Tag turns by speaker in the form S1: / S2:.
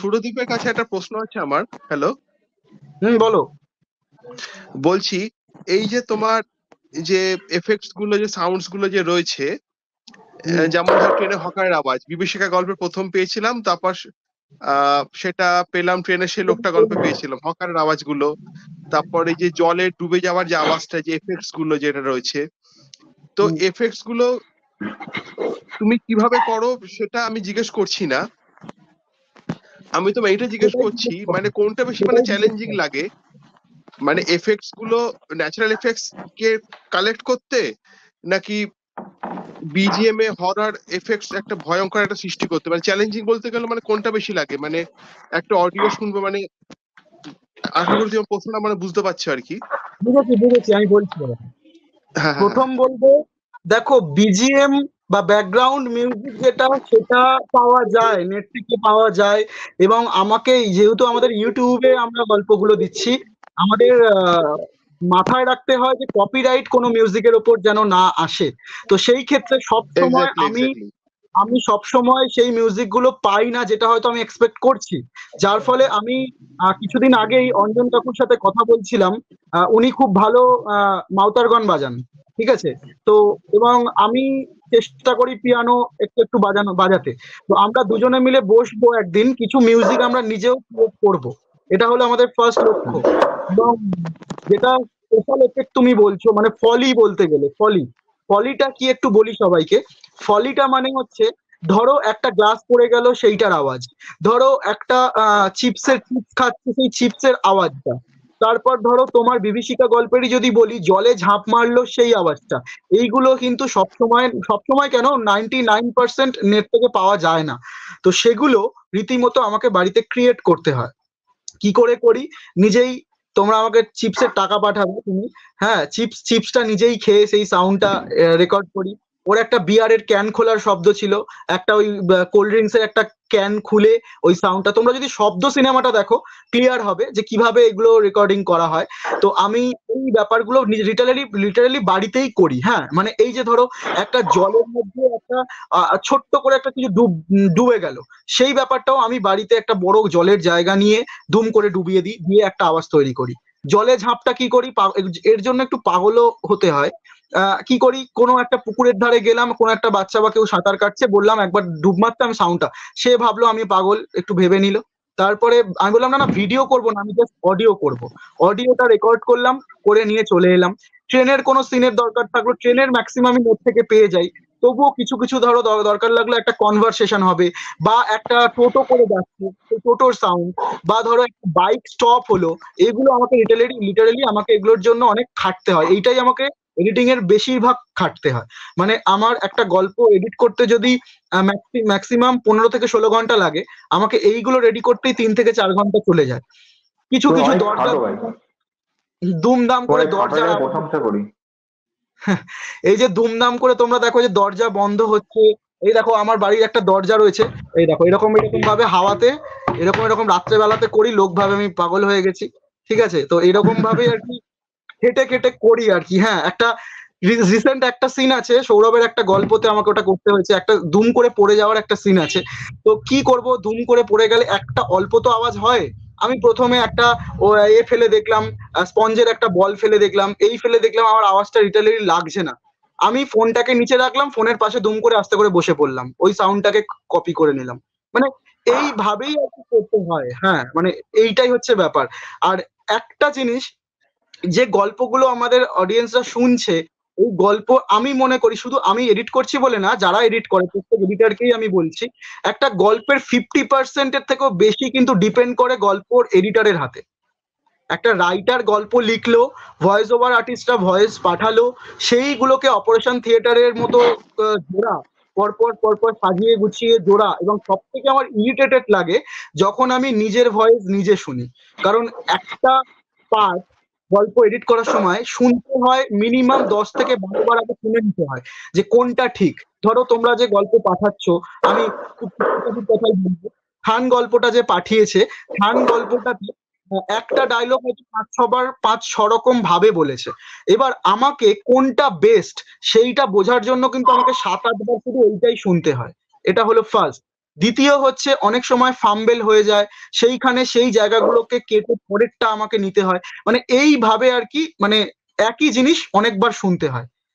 S1: সুরদীপের কাছে একটা প্রশ্ন আছে আমার। হ্যালো,
S2: বলো।
S1: বলছি এই যে তোমার যে এফেক্টস গুলো, যে সাউন্ডস গুলো যে রয়েছে, যেমন ধর ট্রেনে হকারের আওয়াজ, বিভীষিকা গল্পে প্রথম পেয়েছিলাম, তারপর সেটা পেলাম ট্রেনে সেই লোকটা গল্পে পেয়েছিলাম, হকারের আওয়াজগুলো। তারপর এই যে জলে ডুবে যাওয়ার যে আওয়াজটা, যে এফেক্টস গুলো যেটা রয়েছে, তো এফেক্টস গুলো তুমি কিভাবে করো সেটা আমি জিজ্ঞেস করছি না, আমি তো এইটা জিজ্ঞেস করছি মানে কোনটা বেশি মানে চ্যালেঞ্জিং লাগে, মানে এফেক্টস গুলো ন্যাচারাল এফেক্টস কে কালেক্ট করতে, নাকি বিজিএম এ হরর এফেক্টস একটা ভয়ঙ্কর একটা সৃষ্টি করতে, মানে চ্যালেঞ্জিং বলতে গেলে মানে কোনটা বেশি লাগে, মানে একটা অডিও শুনবো মানে, আশা করি তুমি প্রশ্নটা মানে বুঝতে পারছো আর কি।
S2: বুঝেছি আমি বলছি। প্রথম বলবো, দেখো বিজিএম বা ব্যাকগ্রাউন্ড মিউজিক যেটা, সেটা পাওয়া যায়, নেট থেকে পাওয়া যায়। এবং আমাকে যেহেতু আমাদের ইউটিউবে আমরা গল্পগুলো দিচ্ছি, আমাদের মাথায় রাখতে হয় যে কপিরাইট কোনো মিউজিকের ওপর যেন না আসে। তো সেই ক্ষেত্রে সব সময় আমি সব সময় সেই মিউজিক গুলো পাই না যেটা হয়তো আমি এক্সপেক্ট করছি। যার ফলে আমি কিছুদিন আগেই অঞ্জন কাকুর সাথে কথা বলছিলাম। উনি খুব ভালো মাউতার গান বাজান, ঠিক আছে। তো এবং আমি চেষ্টা করি পিয়ানো একটু একটু বাজাতে। তো আমরা দুজনে মিলে বসবো একদিন, কিছু মিউজিক আমরা নিজেও ক্রিয়েট করবো। এটা হলো আমাদের ফার্স্ট লক্ষ্য। এবং যেটা স্পেশাল এফেক্ট তুমি বলছো, মানে ফলি, বলতে গেলে ফলিটা কি একটু বলি সবাইকে। ফলিটা মানে হচ্ছে, ধরো একটা গ্লাস পড়ে গেল সেইটার আওয়াজ, ধরো একটা চিপস খাচ্ছে সেই চিপসের আওয়াজটা, তারপর ধরো তোমার বিভীষিকা গল্পেরই যদি বলি, জলে ঝাঁপ মারলো সেই আওয়াজটা। এইগুলো কিন্তু সবসময় কেন 99% নেট থেকে পাওয়া যায় না। তো সেগুলো রীতিমতো আমাকে বাড়িতে ক্রিয়েট করতে হয়। কি করে করি? নিজেই, তোমরা আমাকে চিপসের টাকা পাঠাবে তুমি, হ্যাঁ, চিপসটা নিজেই খেয়ে সেই সাউন্ডটা রেকর্ড করি। ওর একটা বিয়ারের ক্যান খোলার শব্দ ছিল, একটা ওই কোল্ড ড্রিঙ্কস এর একটা ক্যান খুলে ওই সাউন্ডটা, তোমরা যদি শব্দ সিনেমাটা দেখো ক্লিয়ার হবে যে কিভাবে এগুলো রেকর্ডিং করা হয়। তো আমি এই ব্যাপারগুলো লিটারালি বাড়িতেই করি। হ্যাঁ, মানে এই যে ধরো একটা জলের মধ্যে একটা ছোট্ট করে একটা কিছু ডুবে গেল, সেই ব্যাপারটাও আমি বাড়িতে একটা বড় জলের জায়গা নিয়ে দুম করে ডুবিয়ে দিই, দিয়ে একটা আওয়াজ তৈরি করি। জলে ঝাঁপটা কি করি, এর জন্য একটু পাগলও হতে হয়। কি করি, কোনো একটা পুকুরের ধারে গেলাম, কোনো একটা বাচ্চা বা কেউ সাঁতার কাটছে, বললাম একবার ডুব মারতে, আমি সাউন্ডটা, সে ভাবলো আমি পাগল, একটু ভেবে নিল। তারপরে আমি বললাম না ভিডিও করবো না, আমি জাস্ট অডিও করবো। অডিওটা রেকর্ড করলাম, করে নিয়ে চলে এলাম। ট্রেনের কোনো সিনের দরকার থাকলো, ট্রেনের ম্যাক্সিমাম আমি নেট থেকে পেয়ে যাই। তবুও কিছু কিছু ধরো দরকার লাগলো, একটা কনভারসেশন হবে, বা একটা টোটো করে যাচ্ছে, টোটোর সাউন্ড, বা ধরো একটা বাইক স্টপ হলো, এগুলো আমাকে লিটারালি আমাকে এগুলোর জন্য অনেক খাটতে হয়। এইটাই আমাকে এডিটিং এর বেশিরভাগ খাটতে হয়। মানে আমার একটা গল্প এডিট করতে যদি ম্যাক্সিমাম 15 থেকে 16 ঘন্টা লাগে, আমাকে এইগুলো রেডি করতেই 3 থেকে 4 ঘন্টা চলে যায়। কিছু কিছু দরজা দুমদাম করে দরজা, এই যে দুমদাম করে তোমরা দেখো যে দরজা বন্ধ হচ্ছে, এই দেখো আমার বাড়ির একটা দরজা রয়েছে, এই দেখো এরকম ভাবে হাওয়াতে এরকম রাত্রেবেলাতে করি, লোক ভাবে আমি পাগল হয়ে গেছি, ঠিক আছে। তো এরকম ভাবে আর কি কেটে কেটে করি আর কি। হ্যাঁ, একটা রিসেন্ট একটা সিন আছে, সৌরভের একটা গল্পতে আমাকে ওটা করতে হয়েছে, একটা দুম করে পড়ে যাওয়ার একটা সিন আছে। তো কি করব, দুম করে পড়ে গেলে একটা অল্প তো আওয়াজ হয়। আমি প্রথমে একটা ফেলে দেখলাম, স্পঞ্জের একটা বল ফেলে দেখলাম, এই ফেলে দেখলাম, আমার আওয়াজটা রিটালি লাগছে না। আমি ফোনটাকে নিচে রাখলাম, ফোনের পাশে দুম করে আস্তে করে বসে পড়লাম, ওই সাউন্ডটাকে কপি করে নিলাম। মানে এইভাবেই আর কি করতে হয়। হ্যাঁ, মানে এইটাই হচ্ছে ব্যাপার। আর একটা জিনিস, যে গল্পগুলো আমাদের অডিয়েন্সরা শুনছে, এই গল্প আমি মনে করি, শুধু আমি এডিট করছি বলে না, যারা এডিট করে প্রত্যেক এডিটারকেই আমি বলছি, একটা গল্পের 50% থেকেও বেশি কিন্তু ডিপেন্ড করে গল্পর এডিটারের হাতে। একটা রাইটার গল্প লিখলো, ভয়েস ওভার আর্টিস্টরা ভয়েস পাঠালো, সেইগুলোকে অপারেশন থিয়েটারের মতো জোড়া, পরপর সাজিয়ে গুছিয়ে জোড়া। এবং সব থেকে আমার ইরিটেটেড লাগে যখন আমি নিজের ভয়েস নিজে শুনি। কারণ একটা পার্ট গল্প এডিট করার সময় শুনতে হয় মিনিমাম 10 থেকে 12 বার আগে শুনে নিতে হয় যে কোনটা ঠিক। ধরো তোমরা যে গল্প পাঠাচ্ছ, আমি খুব কথাই বলবো, খান গল্পটা যে পাঠিয়েছে, খান গল্পটাতে একটা ডায়লগ হয়তো 5-6 রকম ভাবে বলেছে। এবার আমাকে কোনটা বেস্ট সেইটা বোঝার জন্য কিন্তু আমাকে 7-8 বার শুধু ওইটাই শুনতে হয়। এটা হলো ফার্স্ট। দ্বিতীয় হচ্ছে অনেক সময় ফাম্বেল হয়ে যায়, সেইখানে সেই জায়গাগুলোকে কেটে পরেরটা আমাকে নিতে হয়, মানে এইভাবে আর কি, মানে একই জিনিস অনেকবার শুনতে হয়।